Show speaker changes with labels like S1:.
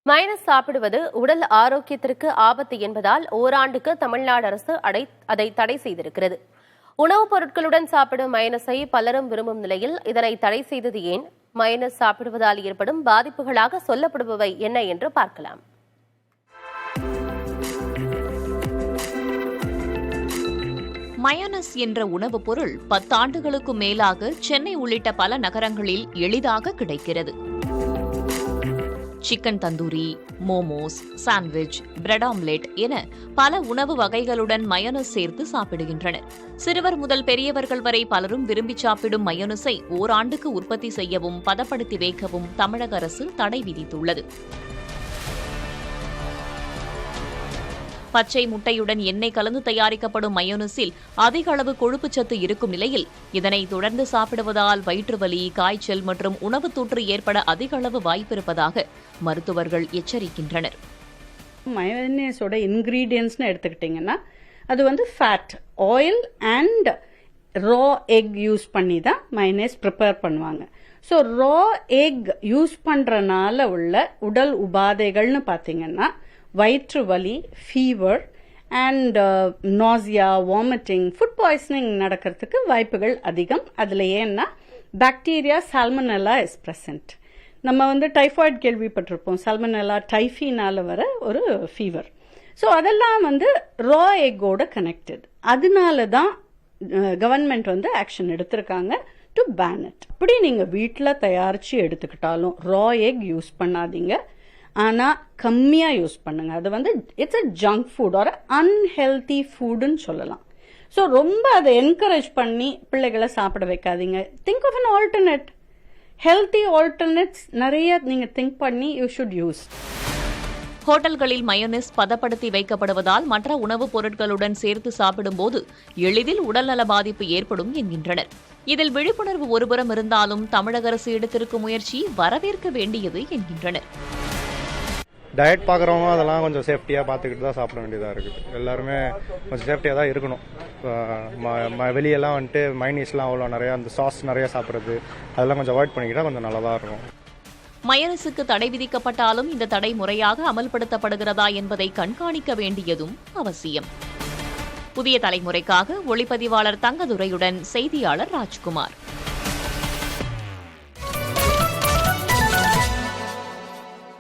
S1: Minus சாப்பிடுவது உடல் ஆரோக்கியத்திற்கு ஆபத்து என்பதால் ஓராண்டுக்கு தமிழ்நாடு அரசு அதை தடை செய்திருக்கிறது. உணவுப் பொருட்களுடன் சாப்பிடும் மைனஸை பலரும் விரும்பும் நிலையில் இதனை தடை செய்தது ஏன்? மைனஸ் சாப்பிடுவதால் ஏற்படும் பாதிப்புகளாக சொல்லப்படுபவை என்ன என்று பார்க்கலாம்.
S2: மயோனஸ் என்ற உணவுப் பொருள் 10 ஆண்டுகளுக்கும் மேலாக சென்னை உள்ளிட்ட பல நகரங்களில் எளிதாக கிடைக்கிறது. Chicken tandoori, momos, sandwich, bread omelette என பல உணவு வகைகளுடன் மயோனஸ் சேர்த்து சாப்பிடுகின்றனர். சிறுவர் முதல் பெரியவர்கள் வரை பலரும் விரும்பி சாப்பிடும் மயோனஸை ஓராண்டுக்கு உற்பத்தி செய்யவும் பதப்படுத்தி வைக்கவும் தமிழக அரசு தடை விதித்துள்ளது. பச்சை முட்டையுடன் எண்ணெய் கலந்து தயாரிக்கப்படும் மயோனஸில் அதிக அளவு கொழுப்புச்சத்து இருக்கும் நிலையில் இதனை தொடர்ந்து சாப்பிடுவதால் வயிற்றுவலி, காய்ச்சல் மற்றும் உணவுத் தொற்று ஏற்பட அதிக அளவு வாய்ப்பிருப்பதாக மருத்துவர்கள் எச்சரிக்கின்றனர்.
S3: மயோனஸோட இன்கிரீடியன்ட்ஸ்னு எடுத்துக்கிட்டிங்கன்னா அது fat, oil and raw egg use பண்ணி தான் மயோனஸ் ப்ரிப்பேர் பண்ணுவாங்க. ஸோ ரா எக் யூஸ் பண்ணுறனால உள்ள உடல் உபாதைகள்னு பார்த்தீங்கன்னா வயிற்று வலி, fever and nausea, vomiting, food poisoning நடக்கிறதுக்கு வாய்ப்புகள் அதிகம். அதில் ஏன்னா பாக்டீரியா சால்மனெல்லா இஸ் பிரசன்ட். நம்ம டைஃபாய்டு கேள்விப்பட்டிருப்போம், சால்மனெல்லா டைஃபினால வர ஒரு ஃபீவர். ஸோ அதெல்லாம் ரா எக்கோட கனெக்டட். அதனால தான் கவர்மெண்ட் ஆக்ஷன் எடுத்திருக்காங்க டு பேன் இட். இப்படி நீங்கள் வீட்டில் தயாரித்து எடுத்துக்கிட்டாலும் ரா எக் யூஸ் பண்ணாதீங்க. ஆனால் கம்மியாக யூஸ் பண்ணுங்க. அது இட்ஸ் அ ஜங்க் ஃபுட் ஒரு அன்ஹெல்தி ஃபுட்னு சொல்லலாம். ஸோ ரொம்ப அதை என்கரேஜ் பண்ணி பிள்ளைகளை சாப்பிட வைக்காதீங்க. Think of an alternate, healthy alternates நிறைய நீங்கள் திங்க் பண்ணி யூ ஷுட் யூஸ்.
S2: ஹோட்டல்களில் மயோனஸ் பதப்படுத்தி வைக்கப்படுவதால் மற்ற உணவுப் பொருட்களுடன் சேர்த்து சாப்பிடும்போது எளிதில் உடல்நல பாதிப்பு ஏற்படும் என்கின்றனர். இதில் விழிப்புணர்வு ஒருபுறம் இருந்தாலும் தமிழக அரசு எடுத்திருக்கும் முயற்சி வரவேற்க வேண்டியது என்கின்றனர்.
S4: டயட் பார்க்குறவங்க அதெல்லாம் கொஞ்சம் சேஃப்டியாக பார்த்துக்கிட்டு தான் சாப்பிட வேண்டியதாக இருக்குது. எல்லாருமே கொஞ்சம் சேஃப்டியாக தான் இருக்கணும். வெளியெல்லாம் மைனீஸ்லாம் அவ்வளோ நிறையா அந்த சாஸ் நிறையா சாப்பிட்றது அதெல்லாம் கொஞ்சம் அவாய்ட் பண்ணிக்கிட்டால் கொஞ்சம் நல்லதாக இருக்கும்.
S2: மயோனஸுக்கு தடை விதிக்கப்பட்டாலும் இந்த தடை முறையாக அமல்படுத்தப்படுகிறதா என்பதை கண்காணிக்க வேண்டியதும் அவசியம். புதிய தலைமுறைக்காக ஒளிப்பதிவாளர் தங்கதுரையுடன் செய்தியாளர் ராஜ்குமார்.